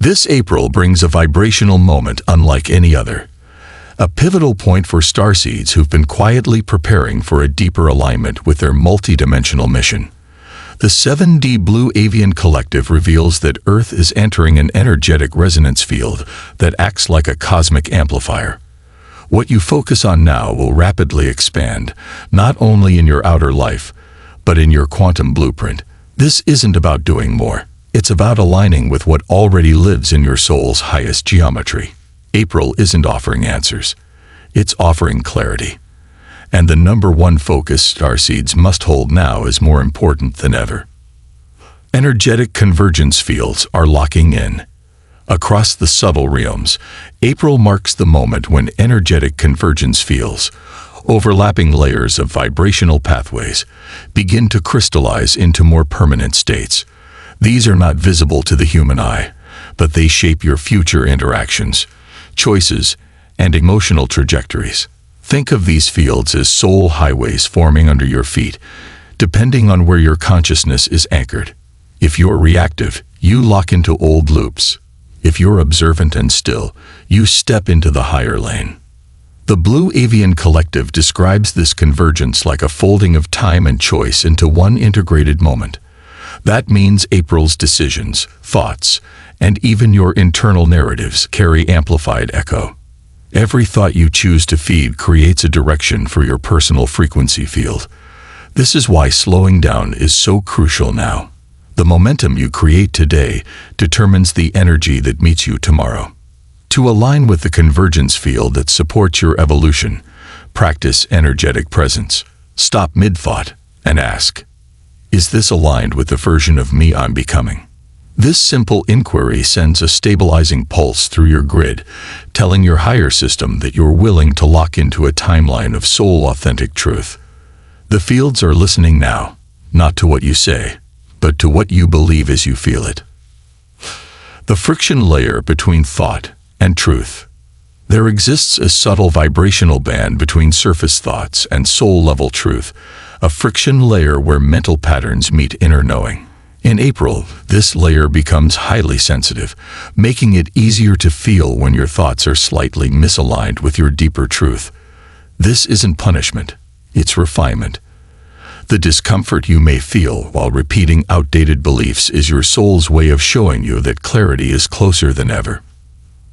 This April brings a vibrational moment unlike any other. A pivotal point for starseeds who've been quietly preparing for a deeper alignment with their multidimensional mission. The 7D Blue Avian Collective reveals that Earth is entering an energetic resonance field that acts like a cosmic amplifier. What you focus on now will rapidly expand, not only in your outer life, but in your quantum blueprint. This isn't about doing more. It's about aligning with what already lives in your soul's highest geometry. April isn't offering answers. It's offering clarity. And the number one focus starseeds must hold now is more important than ever. Energetic convergence fields are locking in. Across the subtle realms, April marks the moment when energetic convergence fields, overlapping layers of vibrational pathways, begin to crystallize into more permanent states. These are not visible to the human eye, but they shape your future interactions, choices, and emotional trajectories. Think of these fields as soul highways forming under your feet, depending on where your consciousness is anchored. If you're reactive, you lock into old loops. If you're observant and still, you step into the higher lane. The Blue Avian Collective describes this convergence like a folding of time and choice into one integrated moment. That means April's decisions, thoughts, and even your internal narratives carry amplified echo. Every thought you choose to feed creates a direction for your personal frequency field. This is why slowing down is so crucial now. The momentum you create today determines the energy that meets you tomorrow. To align with the convergence field that supports your evolution, practice energetic presence. Stop mid-thought and ask, is this aligned with the version of me I'm becoming? This simple inquiry sends a stabilizing pulse through your grid, telling your higher system that you're willing to lock into a timeline of soul-authentic truth. The fields are listening now, not to what you say, but to what you believe as you feel it. The friction layer between thought and truth. There exists a subtle vibrational band between surface thoughts and soul-level truth, a friction layer where mental patterns meet inner knowing. In April, this layer becomes highly sensitive, making it easier to feel when your thoughts are slightly misaligned with your deeper truth. This isn't punishment, it's refinement. The discomfort you may feel while repeating outdated beliefs is your soul's way of showing you that clarity is closer than ever.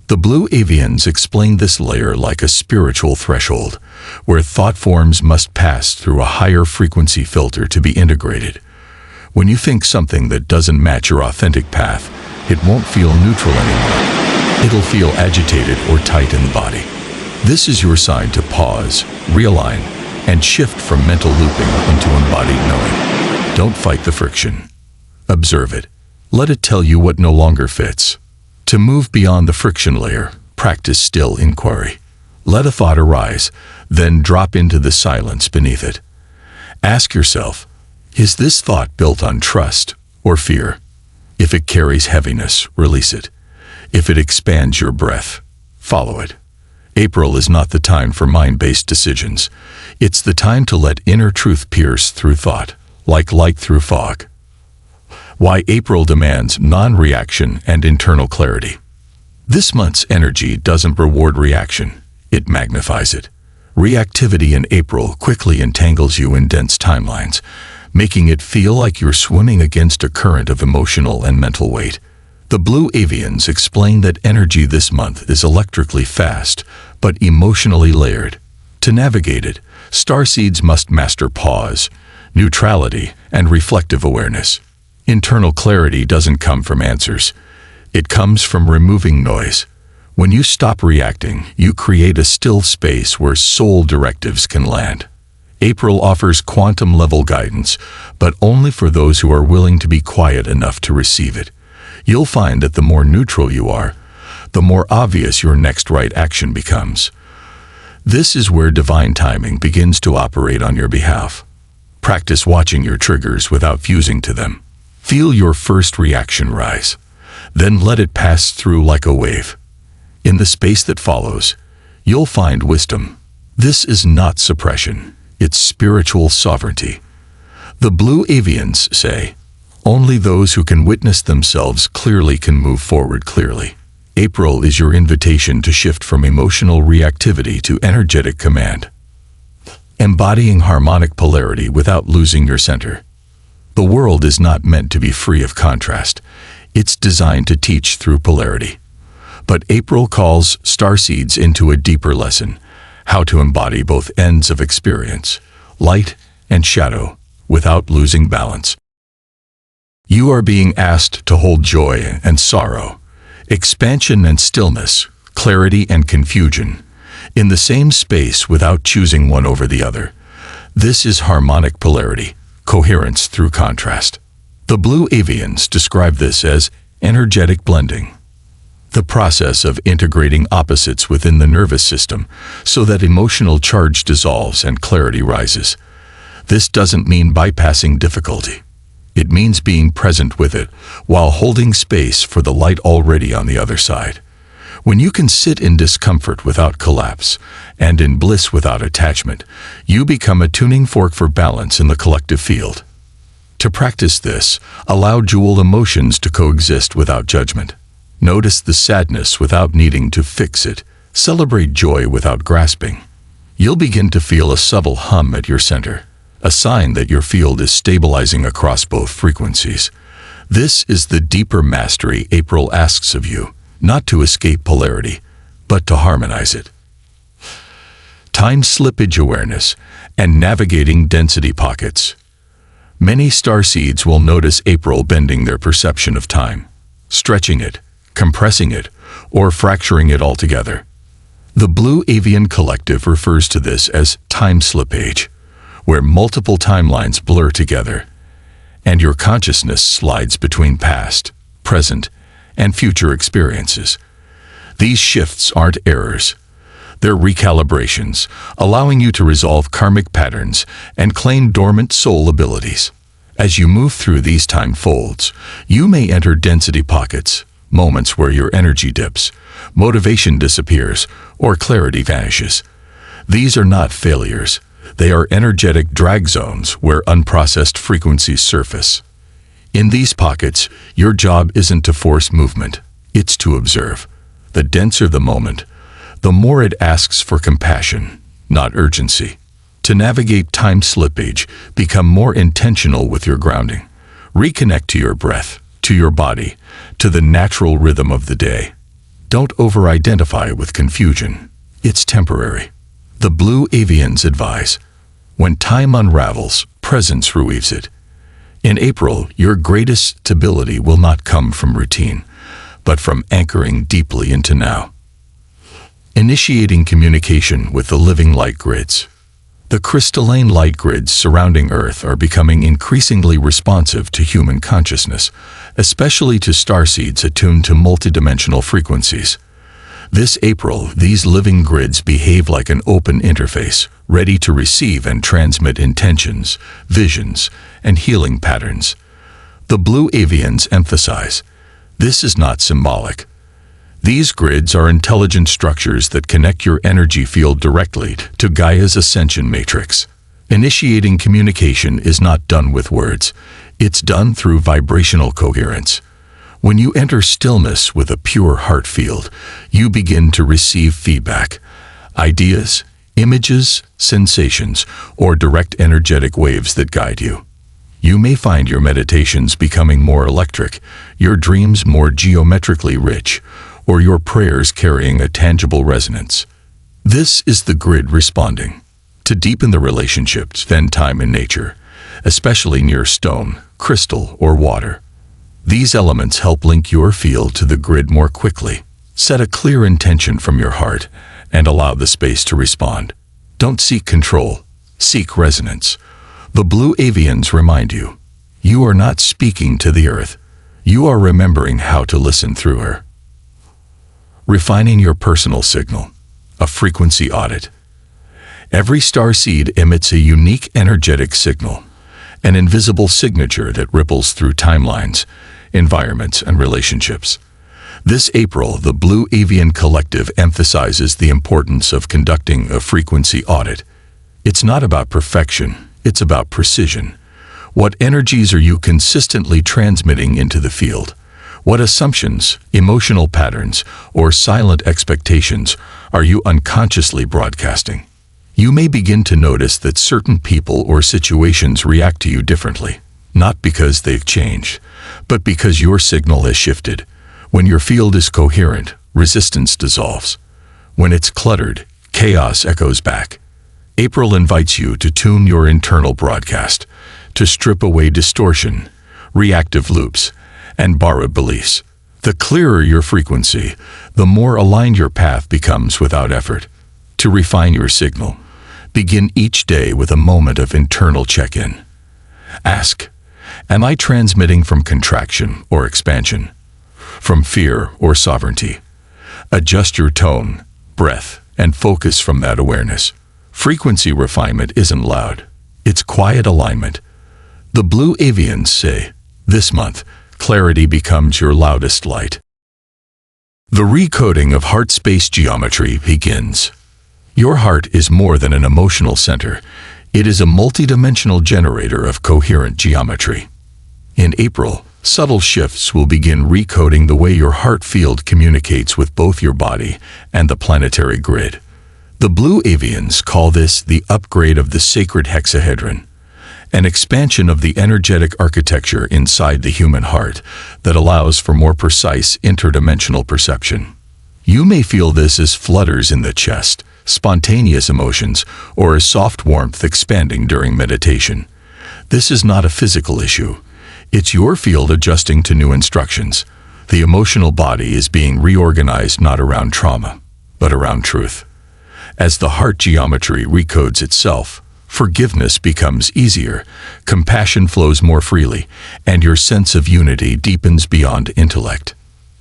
The Blue Avians explain this layer like a spiritual threshold, where thought forms must pass through a higher frequency filter to be integrated. When you think something that doesn't match your authentic path, it won't feel neutral anymore. It'll feel agitated or tight in the body. This is your sign to pause, realign, and shift from mental looping into embodied knowing. Don't fight the friction. Observe it. Let it tell you what no longer fits. To move beyond the friction layer, practice still inquiry. Let a thought arise, then drop into the silence beneath it. Ask yourself, is this thought built on trust or fear? If it carries heaviness, release it. If it expands your breath, follow it. April is not the time for mind-based decisions. It's the time to let inner truth pierce through thought, like light through fog. Why April demands non-reaction and internal clarity. This month's energy doesn't reward reaction, it magnifies it. Reactivity in April quickly entangles you in dense timelines, making it feel like you're swimming against a current of emotional and mental weight. The Blue Avians explain that energy this month is electrically fast, but emotionally layered. To navigate it, starseeds must master pause, neutrality, and reflective awareness. Internal clarity doesn't come from answers. It comes from removing noise. When you stop reacting, you create a still space where soul directives can land. April offers quantum-level guidance, but only for those who are willing to be quiet enough to receive it. You'll find that the more neutral you are, the more obvious your next right action becomes. This is where divine timing begins to operate on your behalf. Practice watching your triggers without fusing to them. Feel your first reaction rise, then let it pass through like a wave. In the space that follows, you'll find wisdom. This is not suppression. It's spiritual sovereignty. The Blue Avians say, Only those who can witness themselves clearly can move forward clearly. April is your invitation to shift from emotional reactivity to energetic command, embodying harmonic polarity without losing your center. The world is not meant to be free of contrast. It's designed to teach through polarity. But April calls Starseeds into a deeper lesson, how to embody both ends of experience, light and shadow, without losing balance. You are being asked to hold joy and sorrow, expansion and stillness, clarity and confusion, in the same space without choosing one over the other. This is harmonic polarity, coherence through contrast. The Blue Avians describe this as energetic blending, the process of integrating opposites within the nervous system so that emotional charge dissolves and clarity rises. This doesn't mean bypassing difficulty. It means being present with it while holding space for the light already on the other side. When you can sit in discomfort without collapse and in bliss without attachment, you become a tuning fork for balance in the collective field. To practice this, allow dual emotions to coexist without judgment. Notice the sadness without needing to fix it. Celebrate joy without grasping. You'll begin to feel a subtle hum at your center, a sign that your field is stabilizing across both frequencies. This is the deeper mastery April asks of you, not to escape polarity, but to harmonize it. Time slippage awareness and navigating density pockets. Many starseeds will notice April bending their perception of time, stretching it, compressing it, or fracturing it altogether. The Blue Avian Collective refers to this as time slippage, where multiple timelines blur together, and your consciousness slides between past, present, and future experiences. These shifts aren't errors. They're recalibrations, allowing you to resolve karmic patterns and claim dormant soul abilities. As you move through these time folds, you may enter density pockets, moments where your energy dips, motivation disappears, or clarity vanishes. These are not failures. They are energetic drag zones where unprocessed frequencies surface. In these pockets, your job isn't to force movement, it's to observe. The denser the moment, the more it asks for compassion, not urgency. To navigate time slippage, become more intentional with your grounding. Reconnect to your breath, to your body, to the natural rhythm of the day. Don't over-identify with confusion. It's temporary. The Blue Avians advise, when time unravels, presence reweaves it. In April, your greatest stability will not come from routine, but from anchoring deeply into now. Initiating communication with the living light grids. The crystalline light grids surrounding Earth are becoming increasingly responsive to human consciousness, especially to starseeds attuned to multidimensional frequencies. This April, these living grids behave like an open interface, ready to receive and transmit intentions, visions, and healing patterns. The Blue Avians emphasize, this is not symbolic. These grids are intelligent structures that connect your energy field directly to Gaia's ascension matrix. Initiating communication is not done with words. It's done through vibrational coherence. When you enter stillness with a pure heart field, you begin to receive feedback, ideas, images, sensations, or direct energetic waves that guide you. You may find your meditations becoming more electric, your dreams more geometrically rich, or your prayers carrying a tangible resonance. This is the grid responding. To deepen the relationship, spend time in nature, especially near stone, crystal, or water. These elements help link your field to the grid more quickly. Set a clear intention from your heart and allow the space to respond. Don't seek control, seek resonance. The Blue Avians remind you, you are not speaking to the earth. You are remembering how to listen through her. Refining your personal signal, a frequency audit. Every starseed emits a unique energetic signal, an invisible signature that ripples through timelines, environments, and relationships. This April, the Blue Avian Collective emphasizes the importance of conducting a frequency audit. It's not about perfection, it's about precision. What energies are you consistently transmitting into the field? What assumptions, emotional patterns, or silent expectations are you unconsciously broadcasting? You may begin to notice that certain people or situations react to you differently, not because they've changed, but because your signal has shifted. When your field is coherent, resistance dissolves. When it's cluttered, chaos echoes back. April invites you to tune your internal broadcast, to strip away distortion, reactive loops, and borrowed beliefs. The clearer your frequency, the more aligned your path becomes without effort. To refine your signal, begin each day with a moment of internal check-in. Ask, am I transmitting from contraction or expansion? From fear or sovereignty? Adjust your tone, breath, and focus from that awareness. Frequency refinement isn't loud. It's quiet alignment. The Blue Avians say, this month, clarity becomes your loudest light. The recoding of heart space geometry begins. Your heart is more than an emotional center. It is a multidimensional generator of coherent geometry. In April, subtle shifts will begin recoding the way your heart field communicates with both your body and the planetary grid. The Blue Avians call this the upgrade of the sacred hexahedron, an expansion of the energetic architecture inside the human heart that allows for more precise interdimensional perception. You may feel this as flutters in the chest, spontaneous emotions, or as soft warmth expanding during meditation. This is not a physical issue. It's your field adjusting to new instructions. The emotional body is being reorganized not around trauma, but around truth. As the heart geometry recodes itself, forgiveness becomes easier, compassion flows more freely, and your sense of unity deepens beyond intellect.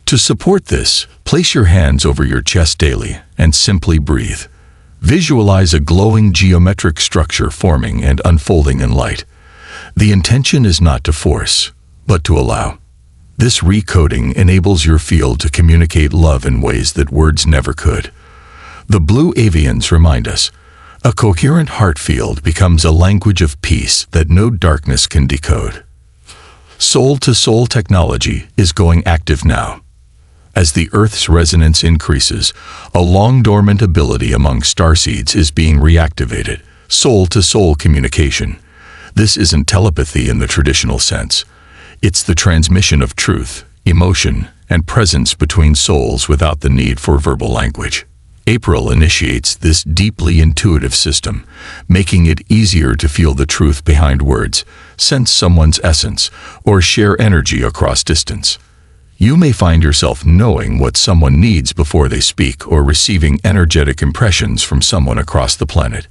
To support this, place your hands over your chest daily and simply breathe. Visualize a glowing geometric structure forming and unfolding in light. The intention is not to force, but to allow. This recoding enables your field to communicate love in ways that words never could. The Blue Avians remind us, a coherent heart field becomes a language of peace that no darkness can decode. Soul-to-soul technology is going active now. As the Earth's resonance increases, a long-dormant ability among starseeds is being reactivated, soul-to-soul communication. This isn't telepathy in the traditional sense. It's the transmission of truth, emotion, and presence between souls without the need for verbal language. April initiates this deeply intuitive system, making it easier to feel the truth behind words, sense someone's essence, or share energy across distance. You may find yourself knowing what someone needs before they speak or receiving energetic impressions from someone across the planet.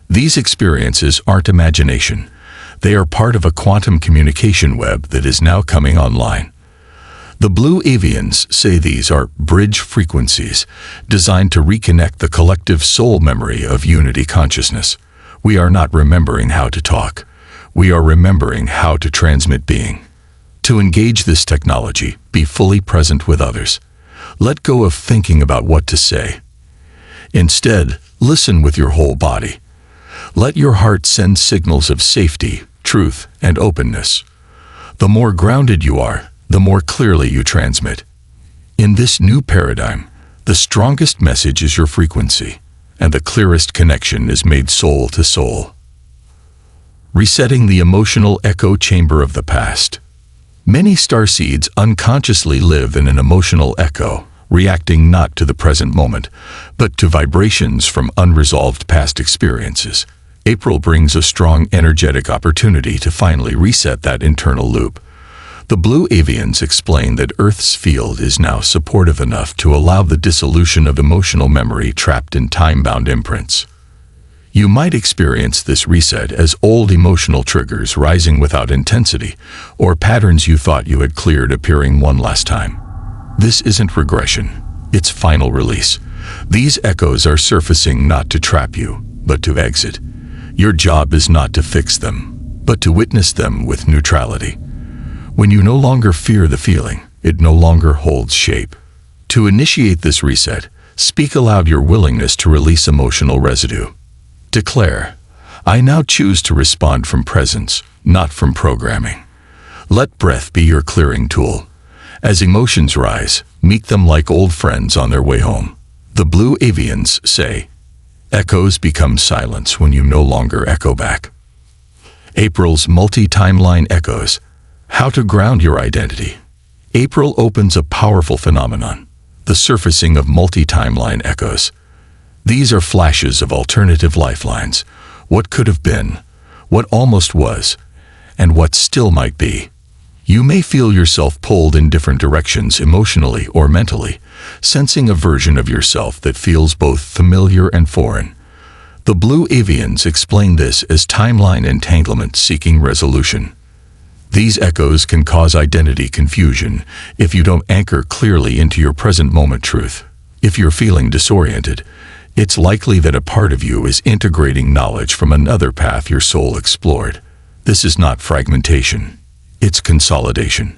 These experiences aren't imagination. They are part of a quantum communication web that is now coming online. The Blue Avians say these are bridge frequencies designed to reconnect the collective soul memory of unity consciousness. We are not remembering how to talk. We are remembering how to transmit being. To engage this technology, be fully present with others. Let go of thinking about what to say. Instead, listen with your whole body. Let your heart send signals of safety, truth, and openness. The more grounded you are, the more clearly you transmit. In this new paradigm, the strongest message is your frequency, and the clearest connection is made soul to soul. Resetting the emotional echo chamber of the past. Many starseeds unconsciously live in an emotional echo, reacting not to the present moment, but to vibrations from unresolved past experiences. April brings a strong energetic opportunity to finally reset that internal loop. The Blue Avians explain that Earth's field is now supportive enough to allow the dissolution of emotional memory trapped in time-bound imprints. You might experience this reset as old emotional triggers rising without intensity, or patterns you thought you had cleared appearing one last time. This isn't regression, it's final release. These echoes are surfacing not to trap you, but to exit. Your job is not to fix them, but to witness them with neutrality. When you no longer fear the feeling, it no longer holds shape. To initiate this reset, speak aloud your willingness to release emotional residue. Declare, I now choose to respond from presence, not from programming. Let breath be your clearing tool. As emotions rise, meet them like old friends on their way home. The Blue Avians say, echoes become silence when you no longer echo back. April's multi-timeline echoes. How to ground your identity. April opens a powerful phenomenon, the surfacing of multi-timeline echoes. These are flashes of alternative lifelines, what could have been, what almost was, and what still might be. You may feel yourself pulled in different directions emotionally or mentally, sensing a version of yourself that feels both familiar and foreign. The Blue Avians explain this as timeline entanglement seeking resolution. These echoes can cause identity confusion if you don't anchor clearly into your present moment truth. If you're feeling disoriented, it's likely that a part of you is integrating knowledge from another path your soul explored. This is not fragmentation. It's consolidation.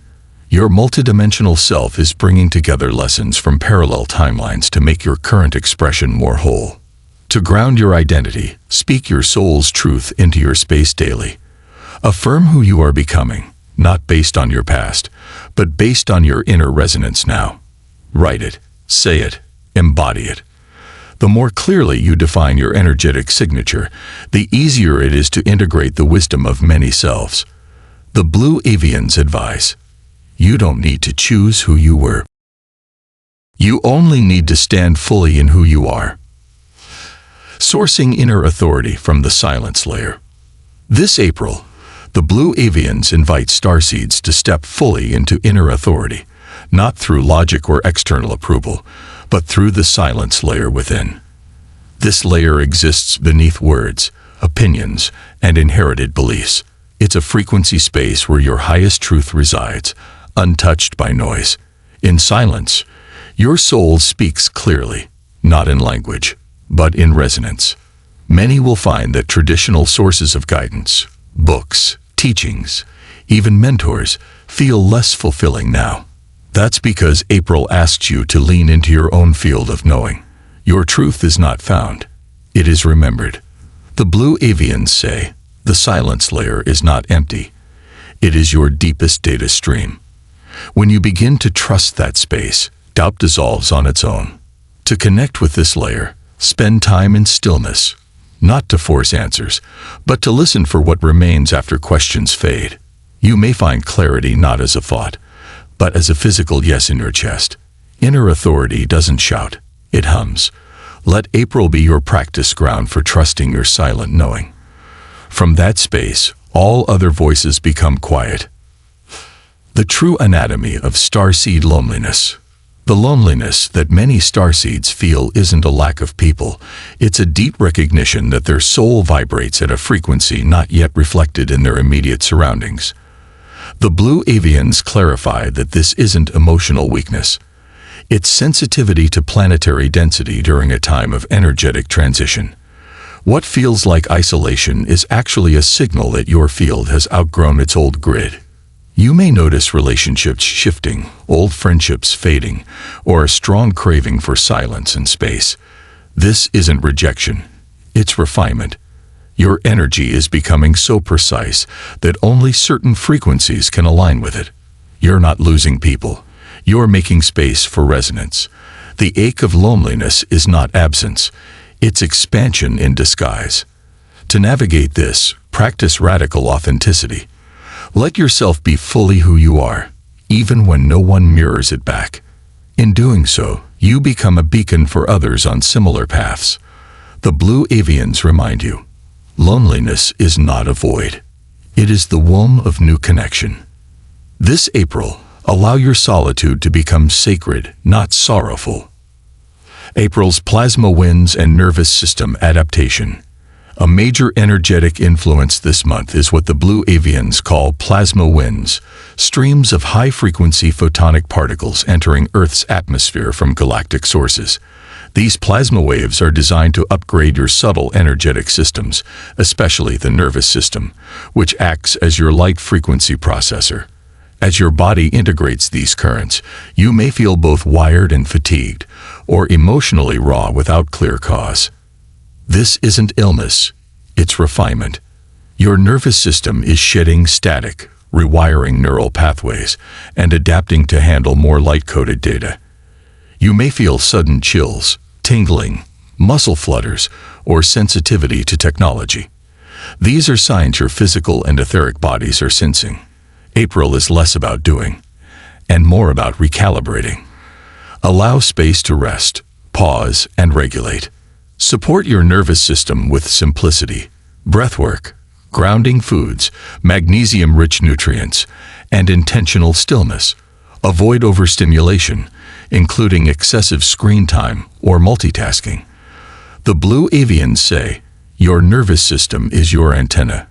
Your multidimensional self is bringing together lessons from parallel timelines to make your current expression more whole. To ground your identity, speak your soul's truth into your space daily. Affirm who you are becoming, not based on your past, but based on your inner resonance now. Write it, say it, embody it. The more clearly you define your energetic signature, the easier it is to integrate the wisdom of many selves. The Blue Avians advise, you don't need to choose who you were. You only need to stand fully in who you are. Sourcing inner authority from the silence layer. This April, the Blue Avians invite Starseeds to step fully into inner authority, not through logic or external approval, but through the silence layer within. This layer exists beneath words, opinions, and inherited beliefs. It's a frequency space where your highest truth resides, untouched by noise. In silence, your soul speaks clearly, not in language, but in resonance. Many will find that traditional sources of guidance, books, teachings, even mentors, feel less fulfilling now. That's because April asks you to lean into your own field of knowing. Your truth is not found. It is remembered. The Blue Avians say, the silence layer is not empty. It is your deepest data stream. When you begin to trust that space, doubt dissolves on its own. To connect with this layer, spend time in stillness, not to force answers, but to listen for what remains after questions fade. You may find clarity not as a thought, but as a physical yes in your chest. Inner authority doesn't shout, it hums. Let April be your practice ground for trusting your silent knowing. From that space, all other voices become quiet. The true anatomy of starseed loneliness. The loneliness that many starseeds feel isn't a lack of people. It's a deep recognition that their soul vibrates at a frequency not yet reflected in their immediate surroundings. The Blue Avians clarify that this isn't emotional weakness. It's sensitivity to planetary density during a time of energetic transition. What feels like isolation is actually a signal that your field has outgrown its old grid. You may notice relationships shifting, old friendships fading, or a strong craving for silence and space. This isn't rejection, it's refinement. Your energy is becoming so precise that only certain frequencies can align with it. You're not losing people. You're making space for resonance. The ache of loneliness is not absence. It's expansion in disguise. To navigate this, practice radical authenticity. Let yourself be fully who you are, even when no one mirrors it back. In doing so, you become a beacon for others on similar paths. The Blue Avians remind you, loneliness is not a void. It is the womb of new connection. This April, allow your solitude to become sacred, not sorrowful. April's plasma winds and nervous system adaptation. A major energetic influence this month is what the Blue Avians call plasma winds, streams of high-frequency photonic particles entering Earth's atmosphere from galactic sources. These plasma waves are designed to upgrade your subtle energetic systems, especially the nervous system, which acts as your light-frequency processor. As your body integrates these currents, you may feel both wired and fatigued, or emotionally raw without clear cause. This isn't illness, it's refinement. Your nervous system is shedding static, rewiring neural pathways, and adapting to handle more light-coded data. You may feel sudden chills, tingling, muscle flutters, or sensitivity to technology. These are signs your physical and etheric bodies are sensing. April is less about doing, and more about recalibrating. Allow space to rest, pause, and regulate. Support your nervous system with simplicity, breathwork, grounding foods, magnesium-rich nutrients, and intentional stillness. Avoid overstimulation, including excessive screen time or multitasking. The Blue Avians say, your nervous system is your antenna.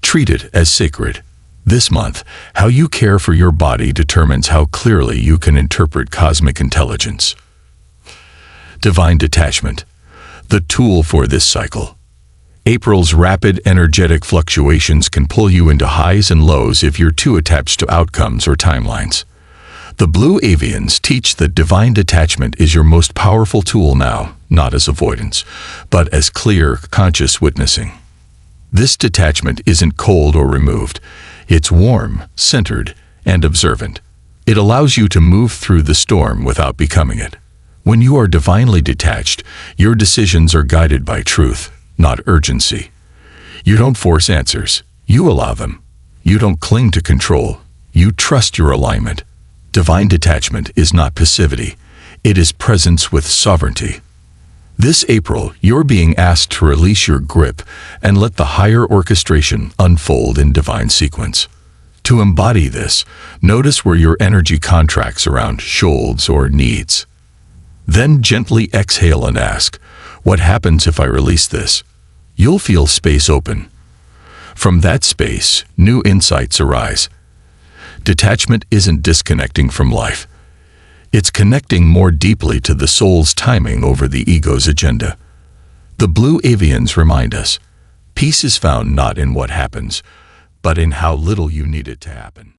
Treat it as sacred. This month, how you care for your body determines how clearly you can interpret cosmic intelligence. Divine detachment, the tool for this cycle. April's rapid energetic fluctuations can pull you into highs and lows if you're too attached to outcomes or timelines. The Blue Avians teach that divine detachment is your most powerful tool now, not as avoidance, but as clear, conscious witnessing. This detachment isn't cold or removed. It's warm, centered, and observant. It allows you to move through the storm without becoming it. When you are divinely detached, your decisions are guided by truth, not urgency. You don't force answers. You allow them. You don't cling to control. You trust your alignment. Divine detachment is not passivity. It is presence with sovereignty. This April, you're being asked to release your grip and let the higher orchestration unfold in divine sequence. To embody this, notice where your energy contracts around shoulds or needs. Then gently exhale and ask, what happens if I release this? You'll feel space open. From that space, new insights arise. Detachment isn't disconnecting from life. It's connecting more deeply to the soul's timing over the ego's agenda. The Blue Avians remind us, peace is found not in what happens, but in how little you need it to happen.